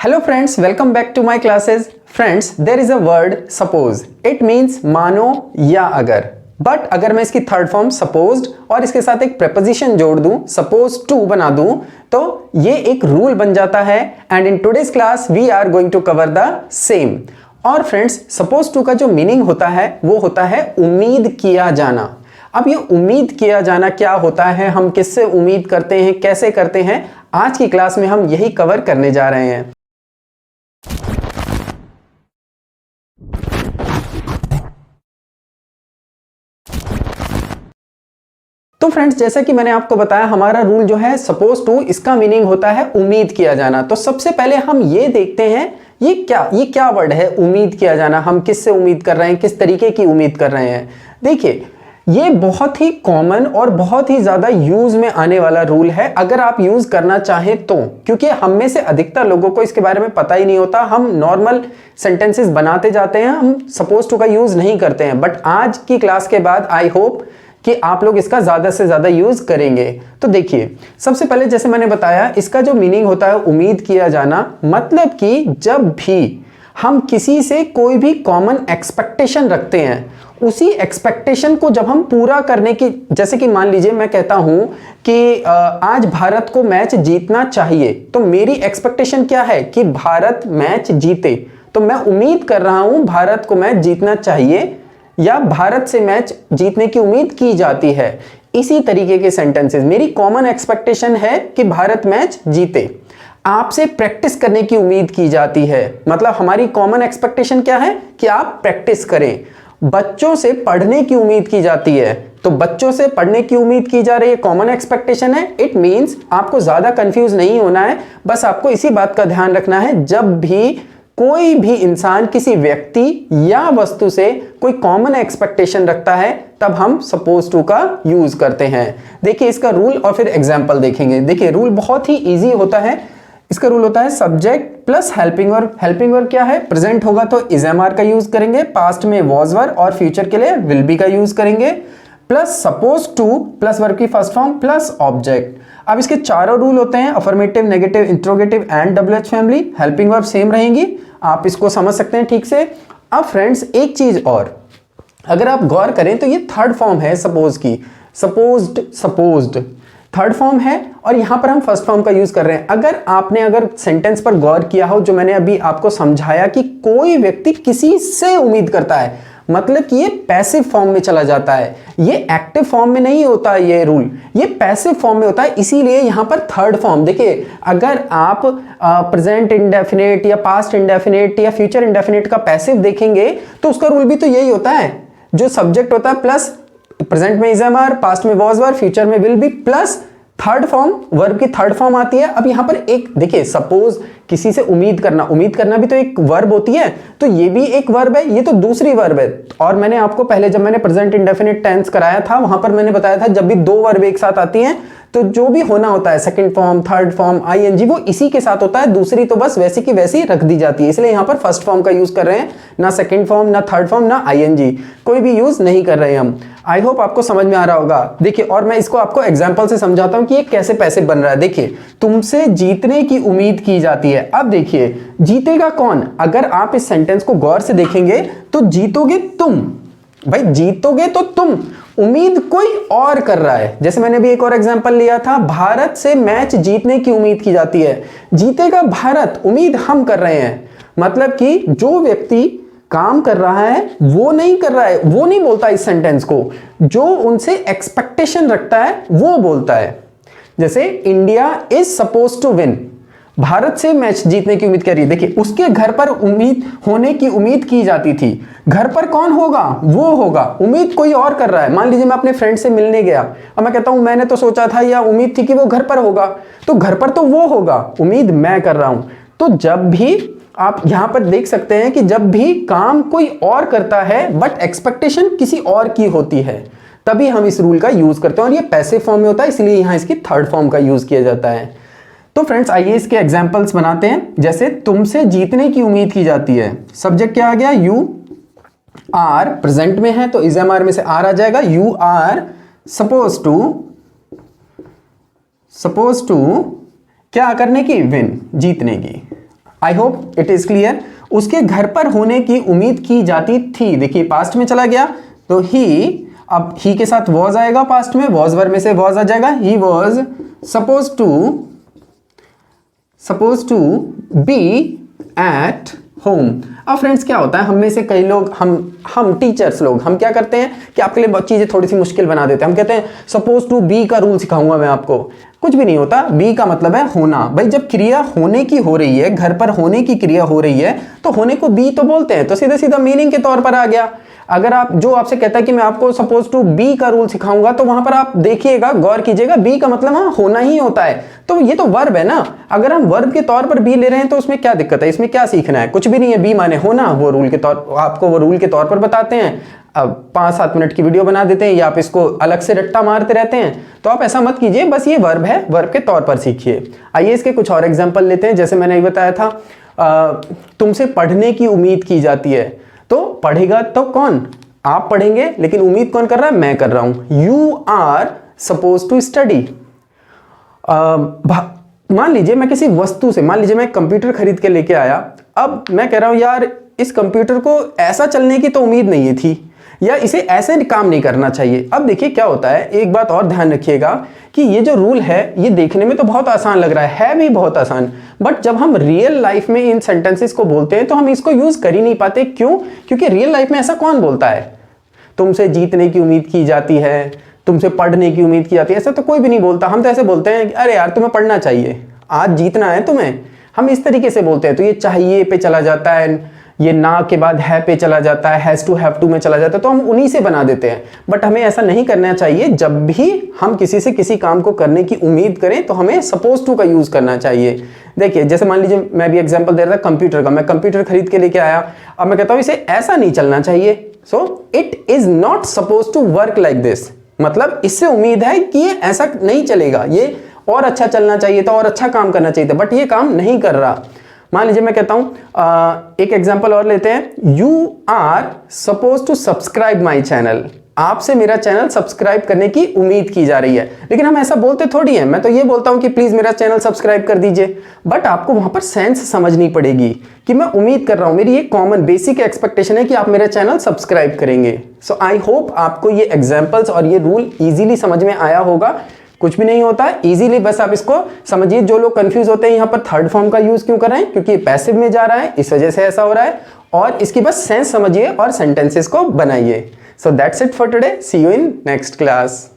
Hello friends, welcome back to my classes. Friends, there is a word suppose. It means मानो या अगर. But अगर मैं इसकी थर्ड फॉर्म सपोज्ड और इसके साथ एक preposition जोड़ दूं, सपोज टू बना दूं, तो ये एक रूल बन जाता है. And in today's class we are going to cover the same. और फ्रेंड्स, सपोज टू का जो मीनिंग होता है वो होता है उम्मीद किया जाना. अब ये उम्मीद किया जाना क्या होता है, हम किससे उम्मीद करते हैं, कैसे करते हैं, आज की क्लास में हम यही कवर करने जा रहे हैं. तो फ्रेंड्स, जैसा कि मैंने आपको बताया, हमारा रूल जो है सपोज टू, इसका मीनिंग होता है उम्मीद किया जाना. तो सबसे पहले हम ये देखते हैं ये क्या वर्ड है उम्मीद किया जाना. हम किससे उम्मीद कर रहे हैं, किस तरीके की उम्मीद कर रहे हैं. देखिए, ये बहुत ही कॉमन और बहुत ही ज्यादा यूज में आने वाला रूल है अगर आप यूज करना चाहें तो, क्योंकि हम में से अधिकतर लोगों को इसके बारे में पता ही नहीं होता. हम नॉर्मल सेंटेंसेस बनाते जाते हैं, हम सपोज टू का यूज नहीं करते हैं. बट आज की क्लास के बाद आई होप कि आप लोग इसका ज्यादा से ज्यादा यूज करेंगे. तो देखिए, सबसे पहले जैसे मैंने बताया, इसका जो मीनिंग होता है उम्मीद किया जाना, मतलब कि जब भी हम किसी से कोई भी कॉमन एक्सपेक्टेशन रखते हैं, उसी एक्सपेक्टेशन को जब हम पूरा करने की, जैसे कि मान लीजिए मैं कहता हूं कि आज भारत को मैच जीतना चाहिए, तो मेरी एक्सपेक्टेशन क्या है कि भारत मैच जीते. तो मैं उम्मीद कर रहा हूं भारत को मैच जीतना चाहिए या भारत से मैच जीतने की उम्मीद की जाती है. इसी तरीके के सेंटेंसेस, मेरी कॉमन एक्सपेक्टेशन है कि भारत मैच जीते. आपसे प्रैक्टिस करने की उम्मीद की जाती है, मतलब हमारी कॉमन एक्सपेक्टेशन क्या है कि आप प्रैक्टिस करें. बच्चों से पढ़ने की उम्मीद की जाती है, तो बच्चों से पढ़ने की उम्मीद की जा रही है, कॉमन एक्सपेक्टेशन है. इट मींस आपको ज्यादा कंफ्यूज नहीं होना है, बस आपको इसी बात का ध्यान रखना है, जब भी कोई भी इंसान किसी व्यक्ति या वस्तु से कोई कॉमन एक्सपेक्टेशन रखता है, तब हम सपोज टू का यूज करते हैं. देखिए इसका रूल और फिर एग्जांपल देखेंगे. देखिए रूल बहुत ही इजी होता है. इसका रूल होता है subject plus helping verb. Helping verb क्या है, प्रेजेंट होगा तो इज एम आर का यूज करेंगे, पास्ट में वॉज वर और फ्यूचर के लिए विल बी का यूज करेंगे, plus suppose two plus verb की फर्स्ट फॉर्म प्लस ऑब्जेक्ट. अब इसके चारों रूल होते हैं, affirmative, negative, interrogative and WH family. Helping verb same रहेंगी, आप इसको समझ सकते हैं ठीक से. अब फ्रेंड्स, एक चीज और, अगर आप गौर करें तो ये थर्ड फॉर्म है सपोज की, सपोज्ड थर्ड फॉर्म है, और यहां पर हम फर्स्ट फॉर्म का यूज कर रहे हैं. अगर सेंटेंस पर गौर किया हो, जो मैंने अभी आपको समझाया कि कोई व्यक्ति किसी से उम्मीद करता है, मतलब कि ये पैसिव फॉर्म में चला जाता है, ये एक्टिव फॉर्म में नहीं होता. ये रूल ये पैसिव फॉर्म में होता है, इसीलिए यहां पर थर्ड फॉर्म. देखिए, अगर आप प्रेजेंट इंडेफिनिट या पास्ट इंडेफिनिट या फ्यूचर इंडेफिनिट का पैसिव देखेंगे, तो उसका रूल भी तो यही होता है. जो सब्जेक्ट होता है प्लस प्रेजेंट में इज एम आर, पास्ट में वॉज वर, फ्यूचर में will be, plus third form, verb की थर्ड फॉर्म आती है. अब यहां पर एक देखिए, सपोज किसी से उम्मीद करना भी तो एक वर्ब होती है, तो ये भी एक वर्ब है, ये तो दूसरी वर्ब है. और मैंने आपको पहले जब मैंने प्रेजेंट इंडेफिनिट टेंस कराया था, वहां पर मैंने बताया था जब भी दो वर्ब एक साथ आती हैं, तो जो भी होना होता है, second form, third form, ING, वो इसी के साथ होता है, दूसरी तो बस वैसी की वैसी रख दी जाती है. इसलिए यहां पर फर्स्ट फॉर्म का यूज कर रहे हैं, ना सेकंड फॉर्म, ना थर्ड फॉर्म, ना आईएनजी, कोई भी यूज नहीं कर रहे हैं हम. आई होप आपको समझ में आ रहा होगा. देखिए, और मैं इसको आपको एग्जांपल से समझाता हूं कि ये कैसे पैसिव बन रहा है. देखिए, तुमसे जीतने की उम्मीद की जाती है. अब देखिए, जीतेगा कौन, अगर आप इस सेंटेंस को गौर से देखेंगे तो जीतोगे तुम. भाई जीतोगे तो तुम, उम्मीद कोई और कर रहा है. जैसे मैंने भी एक और एग्जांपल लिया था, भारत से मैच जीतने की उम्मीद की जाती है, जीतेगा भारत, उम्मीद हम कर रहे हैं. मतलब कि जो व्यक्ति काम कर रहा है वो नहीं कर रहा है, वो नहीं बोलता इस सेंटेंस को, जो उनसे एक्सपेक्टेशन रखता है वो बोलता है. जैसे India is suppose to win, Bharat से मैच जीतने की उम्मीद कर रही है. देखिए, उसके घर पर उम्मीद होने की उम्मीद की जाती थी. घर पर कौन होगा, वो होगा, उम्मीद कोई और कर रहा है. मान लीजिए मैं अपने फ्रेंड से मिलने गया और मैं कहता हूं मैंने तो सोचा था या उम्मीद थी कि वो घर पर होगा, तो घर पर तो वो होगा, उम्मीद मैं कर रहा हूं. तो जब भी आप यहां पर देख सकते हैं कि जब भी काम कोई और करता है बट एक्सपेक्टेशन किसी और की होती है, तभी हम इस रूल का यूज करते हैं, और ये पैसिव फॉर्म में होता है, इसलिए यहां इसकी थर्ड फॉर्म का यूज किया जाता है. तो फ्रेंड्स, आइए इसके एग्जांपल्स बनाते हैं. जैसे तुमसे जीतने की उम्मीद की जाती है, सब्जेक्ट क्या आ गया, यू आर, प्रेजेंट में है तो इज एम आर में से आर आ जाएगा. यू आर सपोज टू क्या करने की, विन, जीतने की. I hope it is clear. उसके घर पर होने की उम्मीद की जाती थी, देखिए पास्ट में चला गया तो ही, अब ही के साथ वॉज आएगा, पास्ट में वॉज वर्ब में से वॉज आ जाएगा, he was suppose to be at home. अब फ्रेंड्स क्या होता है, हम में से कई लोग, हम टीचर्स लोग, हम क्या करते हैं कि आपके लिए बहुत चीजें थोड़ी सी मुश्किल बना देते हैं। हम कहते हैं सपोज टू बी का रूल सिखाऊंगा मैं आपको, कुछ भी नहीं होता। बी का मतलब है होना। भाई जब क्रिया होने की हो रही है, घर पर होने की क्रिया हो रही है, तो होने को बी तो बोलते हैं, तो सीधा सीधा मीनिंग के तौर पर आ गया। अगर आप, जो आपसे कहता है कि मैं आपको सपोज टू बी का रूल सिखाऊंगा, तो वहां पर आप देखिएगा, गौर कीजिएगा, बी का मतलब हाँ होना ही होता है, तो ये तो वर्ब है ना। अगर हम वर्ब के तौर पर बी ले रहे हैं तो उसमें क्या दिक्कत है, इसमें क्या सीखना है, कुछ भी नहीं है। बी माने होना, वो रूल के तौर, आपको वो रूल के तौर पर बताते हैं। अब 5-7 मिनट की वीडियो बना देते हैं या आप इसको अलग से रट्टा मारते रहते हैं, तो आप ऐसा मत कीजिए, बस ये वर्ब है, वर्ब के तौर पर सीखिए। आइए इसके कुछ और एग्जांपल लेते हैं। जैसे मैंने बताया था, तुमसे पढ़ने की उम्मीद की जाती है, तो पढ़ेगा तो कौन, आप पढ़ेंगे, लेकिन उम्मीद कौन कर रहा है, मैं कर रहा हूं। You are suppose to study. मान लीजिए मैं किसी वस्तु से, मान लीजिए मैं कंप्यूटर खरीद के लेके आया, अब मैं कह रहा हूं यार इस कंप्यूटर को ऐसा चलने की तो उम्मीद नहीं थी, या इसे ऐसे काम नहीं करना चाहिए। अब देखिए क्या होता है, एक बात और ध्यान रखिएगा कि ये जो रूल है, ये देखने में तो बहुत आसान लग रहा है भी बहुत आसान, बट जब हम रियल लाइफ में इन सेंटेंसेस को बोलते हैं तो हम इसको यूज कर ही नहीं पाते। क्यों? क्योंकि रियल लाइफ में ऐसा कौन बोलता है, तुमसे जीतने की उम्मीद की जाती है, तुमसे पढ़ने की उम्मीद की जाती है, ऐसा तो कोई भी नहीं बोलता। हम तो ऐसे बोलते हैं अरे यार तुम्हें पढ़ना चाहिए, आज जीतना है तुम्हें, हम इस तरीके से बोलते हैं। तो ये चाहिए पे चला जाता है, ये ना के बाद है पे चला जाता है, हैज टू हैव टू में चला जाता है, तो हम उन्हीं से बना देते हैं। बट हमें ऐसा नहीं करना चाहिए। जब भी हम किसी से किसी काम को करने की उम्मीद करें तो हमें सपोज टू का यूज करना चाहिए। देखिए जैसे मान लीजिए मैं भी एग्जांपल दे रहा था कंप्यूटर का, मैं कंप्यूटर खरीद के लेके आया, अब मैं कहता हूं इसे ऐसा नहीं चलना चाहिए, so it is not suppose to work like this, मतलब इससे उम्मीद है कि ये ऐसा नहीं चलेगा, ये और अच्छा चलना चाहिए था और अच्छा काम करना चाहिए था, बट ये काम नहीं कर रहा। मान लीजिए मैं कहता हूं, एक एग्जांपल और लेते हैं, you are suppose to subscribe my channel, आपसे मेरा चैनल सब्सक्राइब करने की उम्मीद की जा रही है। लेकिन हम ऐसा बोलते थोड़ी हैं, मैं तो ये बोलता हूं कि प्लीज मेरा चैनल सब्सक्राइब कर दीजिए, बट आपको वहां पर सेंस समझनी पड़ेगी कि मैं उम्मीद कर रहा हूं, मेरी एक कॉमन बेसिक एक्सपेक्टेशन है कि आप मेरा चैनल सब्सक्राइब करेंगे। सो आई होप आपको ये एग्जाम्पल्स और ये रूल इजीली समझ में आया होगा। कुछ भी नहीं होता इजीली, बस आप इसको समझिए। जो लोग कंफ्यूज होते हैं यहाँ पर थर्ड फॉर्म का यूज क्यों कर रहे हैं, क्योंकि पैसिव में जा रहा है, इस वजह से ऐसा हो रहा है, और इसकी बस सेंस समझिए और सेंटेंसेस को बनाइए। So that's it for today, see you in next class.